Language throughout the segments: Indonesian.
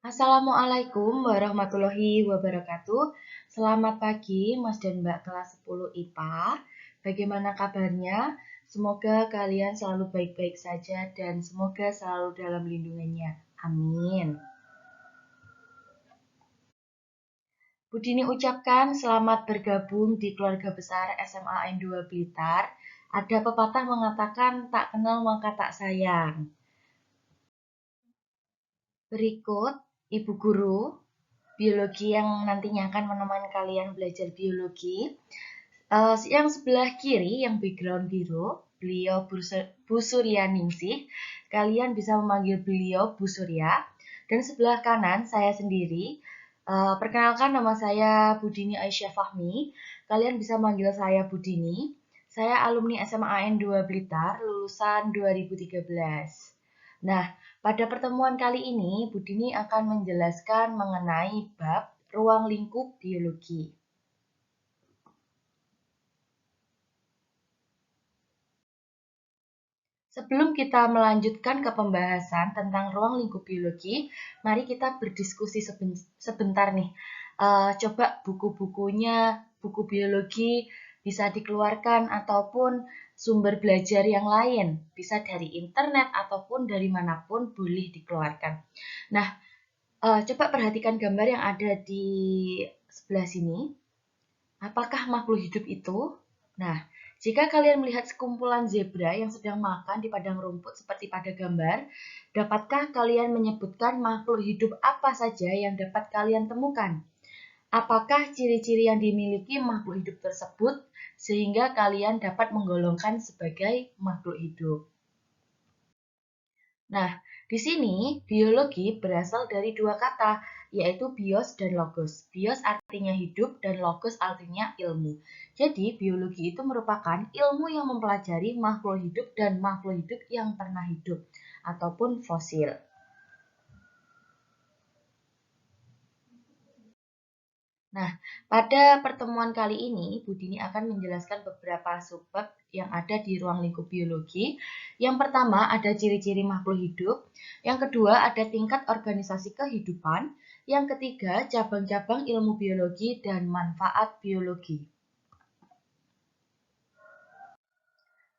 Assalamualaikum warahmatullahi wabarakatuh. Selamat pagi Mas dan Mbak kelas 10 IPA. Bagaimana kabarnya? Semoga kalian selalu baik-baik saja dan semoga selalu dalam lindungannya. Amin. Bu Dini ucapkan selamat bergabung di keluarga besar SMA N2 Blitar. Ada pepatah mengatakan tak kenal maka tak sayang. Berikut Ibu Guru biologi yang nantinya akan menemani kalian belajar biologi. Yang sebelah kiri, yang background biru, beliau Bu Surya Ningsih. Kalian bisa memanggil beliau Bu Surya. Dan sebelah kanan, saya sendiri. Perkenalkan, nama saya Budini Aisyah Fahmi. Kalian bisa manggil saya Budini. Saya alumni SMA N2 Blitar, lulusan 2013. Nah, pada pertemuan kali ini, Budini akan menjelaskan mengenai bab ruang lingkup biologi. Sebelum kita melanjutkan ke pembahasan tentang ruang lingkup biologi, mari kita berdiskusi sebentar nih. Coba buku-bukunya, buku biologi bisa dikeluarkan ataupun sumber belajar yang lain, bisa dari internet ataupun dari manapun boleh dikeluarkan. Nah, coba perhatikan gambar yang ada di sebelah sini. Apakah makhluk hidup itu? Nah, jika kalian melihat sekumpulan zebra yang sedang makan di padang rumput seperti pada gambar, dapatkah kalian menyebutkan makhluk hidup apa saja yang dapat kalian temukan? Apakah ciri-ciri yang dimiliki makhluk hidup tersebut sehingga kalian dapat menggolongkan sebagai makhluk hidup? Nah, di sini biologi berasal dari dua kata, yaitu bios dan logos. Bios artinya hidup dan logos artinya ilmu. Jadi, biologi itu merupakan ilmu yang mempelajari makhluk hidup dan makhluk hidup yang pernah hidup, ataupun fosil. Nah, pada pertemuan kali ini, Bu Dini akan menjelaskan beberapa subbab yang ada di ruang lingkup biologi. Yang pertama, ada ciri-ciri makhluk hidup. Yang kedua, ada tingkat organisasi kehidupan. Yang ketiga, cabang-cabang ilmu biologi dan manfaat biologi.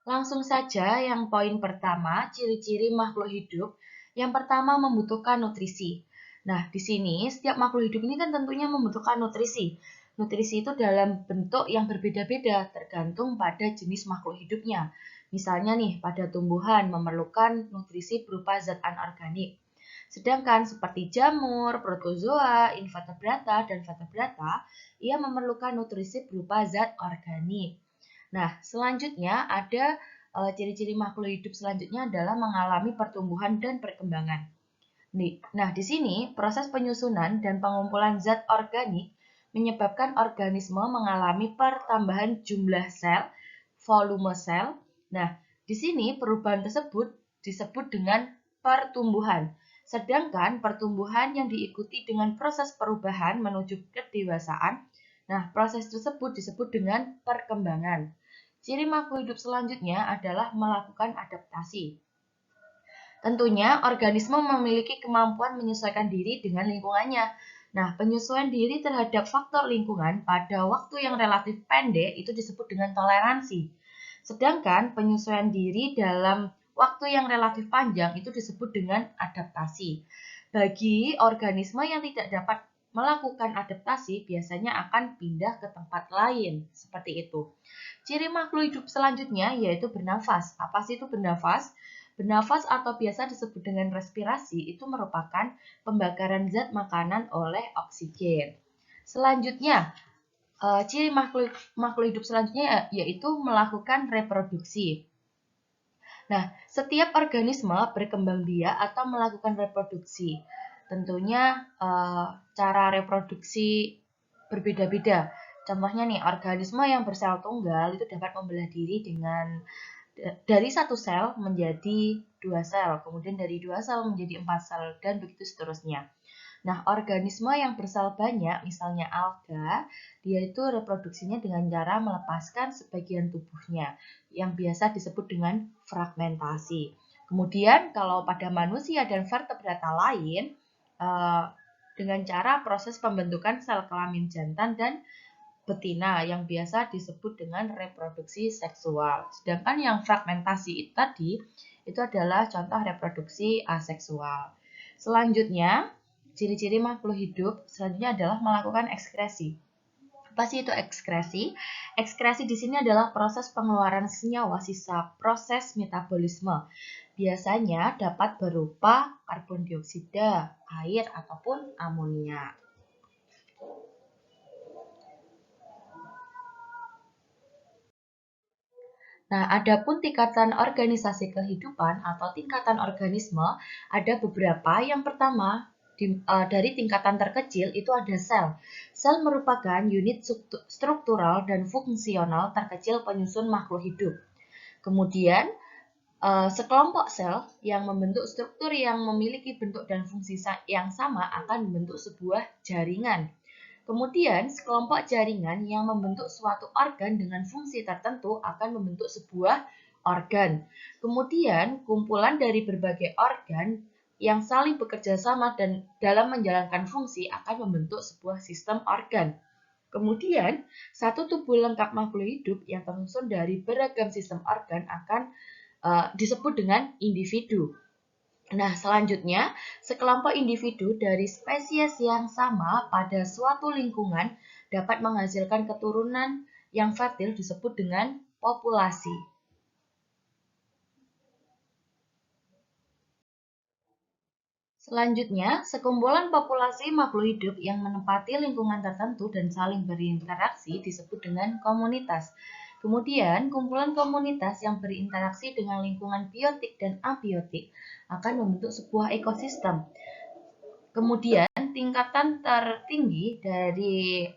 Langsung saja yang poin pertama, ciri-ciri makhluk hidup. Yang pertama, membutuhkan nutrisi. Nah, di sini setiap makhluk hidup ini kan tentunya membutuhkan nutrisi. Nutrisi itu dalam bentuk yang berbeda-beda tergantung pada jenis makhluk hidupnya. Misalnya nih, pada tumbuhan memerlukan nutrisi berupa zat anorganik. Sedangkan seperti jamur, protozoa, invertebrata, dan vertebrata, ia memerlukan nutrisi berupa zat organik. Nah, selanjutnya ada ciri-ciri makhluk hidup selanjutnya adalah mengalami pertumbuhan dan perkembangan. Nah, di sini proses penyusunan dan pengumpulan zat organik menyebabkan organisme mengalami pertambahan jumlah sel, volume sel. Nah, di sini perubahan tersebut disebut dengan pertumbuhan. Sedangkan pertumbuhan yang diikuti dengan proses perubahan menuju kedewasaan, nah proses tersebut disebut dengan perkembangan. Ciri makhluk hidup selanjutnya adalah melakukan adaptasi. Tentunya, organisme memiliki kemampuan menyesuaikan diri dengan lingkungannya. Nah, penyesuaian diri terhadap faktor lingkungan pada waktu yang relatif pendek itu disebut dengan toleransi. Sedangkan penyesuaian diri dalam waktu yang relatif panjang itu disebut dengan adaptasi. Bagi organisme yang tidak dapat melakukan adaptasi, biasanya akan pindah ke tempat lain, seperti itu. Ciri makhluk hidup selanjutnya yaitu bernafas. Apa sih itu bernafas? Bernafas atau biasa disebut dengan respirasi itu merupakan pembakaran zat makanan oleh oksigen. Selanjutnya, ciri makhluk hidup selanjutnya yaitu melakukan reproduksi. Nah, setiap organisme berkembang biak atau melakukan reproduksi. Tentunya cara reproduksi berbeda-beda. Contohnya nih, organisme yang bersel tunggal itu dapat membelah diri dengan dari satu sel menjadi dua sel, kemudian dari dua sel menjadi 4 sel, dan begitu seterusnya. Nah, organisme yang bersel banyak, misalnya alga, dia itu reproduksinya dengan cara melepaskan sebagian tubuhnya, yang biasa disebut dengan fragmentasi. Kemudian, kalau pada manusia dan vertebrata lain, dengan cara proses pembentukan sel kelamin jantan dan betina yang biasa disebut dengan reproduksi seksual. Sedangkan yang fragmentasi tadi itu adalah contoh reproduksi aseksual. Selanjutnya, ciri-ciri makhluk hidup selanjutnya adalah melakukan ekskresi. Apa sih itu ekskresi? Ekskresi di sini adalah proses pengeluaran senyawa sisa proses metabolisme. Biasanya dapat berupa karbon dioksida, air, ataupun amonia. Nah, adapun tingkatan organisasi kehidupan atau tingkatan organisme, ada beberapa. Yang pertama, dari tingkatan terkecil itu ada sel. Sel merupakan unit struktural dan fungsional terkecil penyusun makhluk hidup. Kemudian, sekelompok sel yang membentuk struktur yang memiliki bentuk dan fungsi yang sama akan membentuk sebuah jaringan. Kemudian, sekelompok jaringan yang membentuk suatu organ dengan fungsi tertentu akan membentuk sebuah organ. Kemudian, kumpulan dari berbagai organ yang saling bekerja sama dan dalam menjalankan fungsi akan membentuk sebuah sistem organ. Kemudian, satu tubuh lengkap makhluk hidup yang tersusun dari beragam sistem organ akan disebut dengan individu. Nah, selanjutnya, sekelompok individu dari spesies yang sama pada suatu lingkungan dapat menghasilkan keturunan yang fertil disebut dengan populasi. Selanjutnya, sekumpulan populasi makhluk hidup yang menempati lingkungan tertentu dan saling berinteraksi disebut dengan komunitas. Kemudian, kumpulan komunitas yang berinteraksi dengan lingkungan biotik dan abiotik akan membentuk sebuah ekosistem. Kemudian, tingkatan tertinggi dari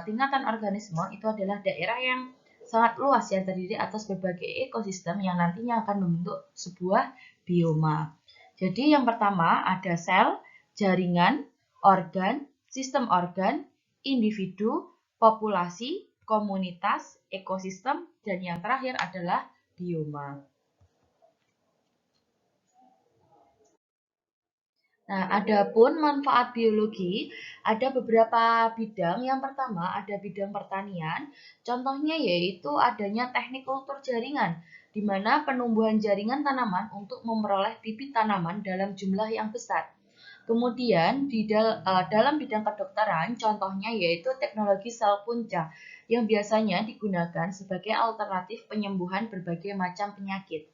tingkatan organisme itu adalah daerah yang sangat luas yang terdiri atas berbagai ekosistem yang nantinya akan membentuk sebuah bioma. Jadi yang pertama ada sel, jaringan, organ, sistem organ, individu, populasi, komunitas, ekosistem, dan yang terakhir adalah bioma. Nah, adapun manfaat biologi, ada beberapa bidang. Yang pertama ada bidang pertanian, contohnya yaitu adanya teknik kultur jaringan, di mana penumbuhan jaringan tanaman untuk memperoleh bibit tanaman dalam jumlah yang besar. Kemudian dalam bidang kedokteran, contohnya yaitu teknologi sel punca, yang biasanya digunakan sebagai alternatif penyembuhan berbagai macam penyakit.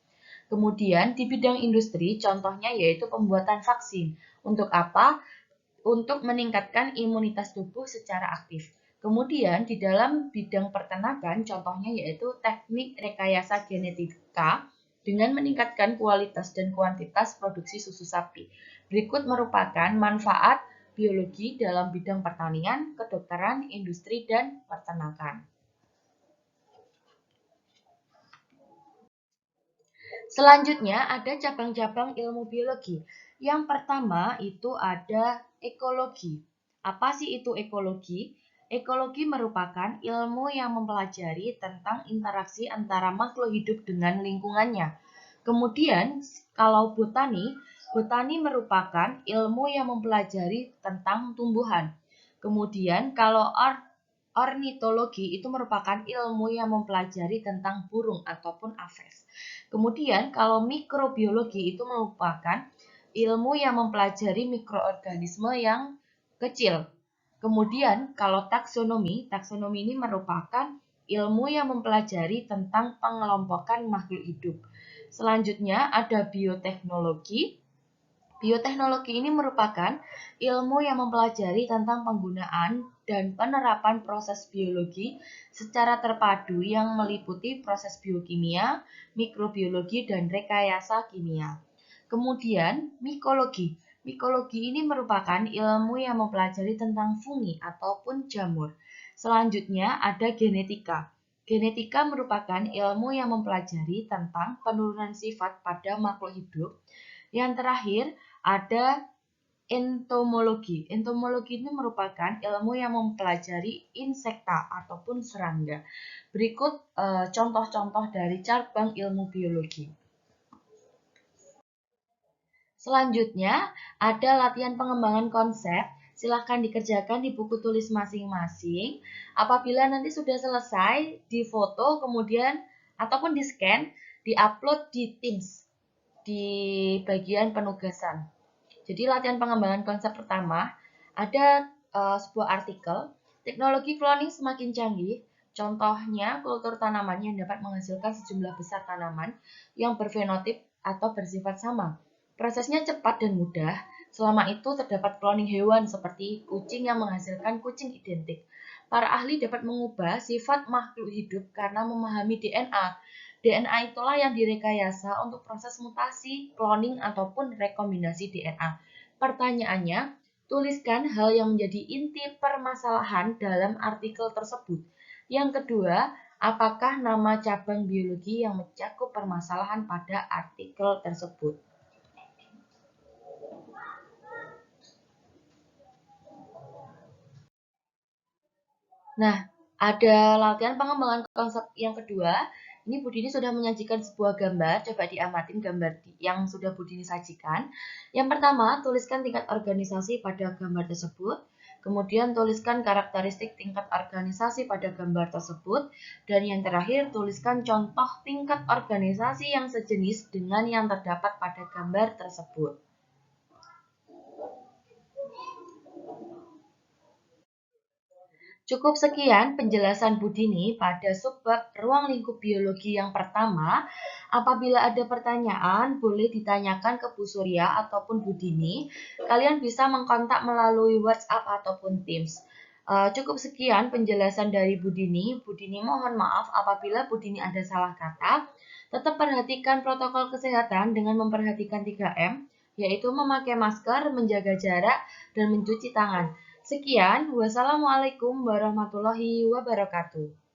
Kemudian di bidang industri, contohnya yaitu pembuatan vaksin. Untuk apa? Untuk meningkatkan imunitas tubuh secara aktif. Kemudian di dalam bidang peternakan, contohnya yaitu teknik rekayasa genetika dengan meningkatkan kualitas dan kuantitas produksi susu sapi. Berikut merupakan manfaat biologi dalam bidang pertanian, kedokteran, industri, dan peternakan. Selanjutnya ada cabang-cabang ilmu biologi. Yang pertama itu ada ekologi. Apa sih itu ekologi? Ekologi merupakan ilmu yang mempelajari tentang interaksi antara makhluk hidup dengan lingkungannya. Kemudian, kalau botani, botani merupakan ilmu yang mempelajari tentang tumbuhan. Kemudian, kalau ornitologi itu merupakan ilmu yang mempelajari tentang burung ataupun aves. Kemudian kalau mikrobiologi itu merupakan ilmu yang mempelajari mikroorganisme yang kecil. Kemudian kalau taksonomi ini merupakan ilmu yang mempelajari tentang pengelompokan makhluk hidup. Selanjutnya ada bioteknologi. Bioteknologi ini merupakan ilmu yang mempelajari tentang penggunaan dan penerapan proses biologi secara terpadu yang meliputi proses biokimia, mikrobiologi, dan rekayasa kimia. Kemudian, mikologi. Mikologi ini merupakan ilmu yang mempelajari tentang fungi ataupun jamur. Selanjutnya ada genetika. Genetika merupakan ilmu yang mempelajari tentang penurunan sifat pada makhluk hidup. Yang terakhir, ada entomologi. Entomologi ini merupakan ilmu yang mempelajari insekta ataupun serangga. Berikut contoh-contoh dari cabang ilmu biologi. Selanjutnya, ada latihan pengembangan konsep. Silahkan dikerjakan di buku tulis masing-masing. Apabila nanti sudah selesai, difoto, kemudian ataupun di-scan, di-upload di Teams, di bagian penugasan. Jadi latihan pengembangan konsep pertama, ada sebuah artikel, teknologi cloning semakin canggih, contohnya kultur tanaman yang dapat menghasilkan sejumlah besar tanaman yang berfenotip atau bersifat sama. Prosesnya cepat dan mudah, selama itu terdapat cloning hewan seperti kucing yang menghasilkan kucing identik. Para ahli dapat mengubah sifat makhluk hidup karena memahami DNA. DNA itulah yang direkayasa untuk proses mutasi, cloning, ataupun rekombinasi DNA. Pertanyaannya, tuliskan hal yang menjadi inti permasalahan dalam artikel tersebut. Yang kedua, apakah nama cabang biologi yang mencakup permasalahan pada artikel tersebut? Nah, ada latihan pengembangan konsep yang kedua. Ini Bu Dini sudah menyajikan sebuah gambar. Coba diamatin gambar yang sudah Bu Dini sajikan. Yang pertama, tuliskan tingkat organisasi pada gambar tersebut. Kemudian tuliskan karakteristik tingkat organisasi pada gambar tersebut. Dan yang terakhir, tuliskan contoh tingkat organisasi yang sejenis dengan yang terdapat pada gambar tersebut. Cukup sekian penjelasan Bu Dini pada subbab ruang lingkup biologi yang pertama. Apabila ada pertanyaan, boleh ditanyakan ke Bu Surya ataupun Bu Dini. Kalian bisa mengkontak melalui WhatsApp ataupun Teams. Cukup sekian penjelasan dari Bu Dini. Bu Dini mohon maaf apabila Bu Dini ada salah kata. Tetap perhatikan protokol kesehatan dengan memperhatikan 3M, yaitu memakai masker, menjaga jarak, dan mencuci tangan. Sekian, wassalamualaikum warahmatullahi wabarakatuh.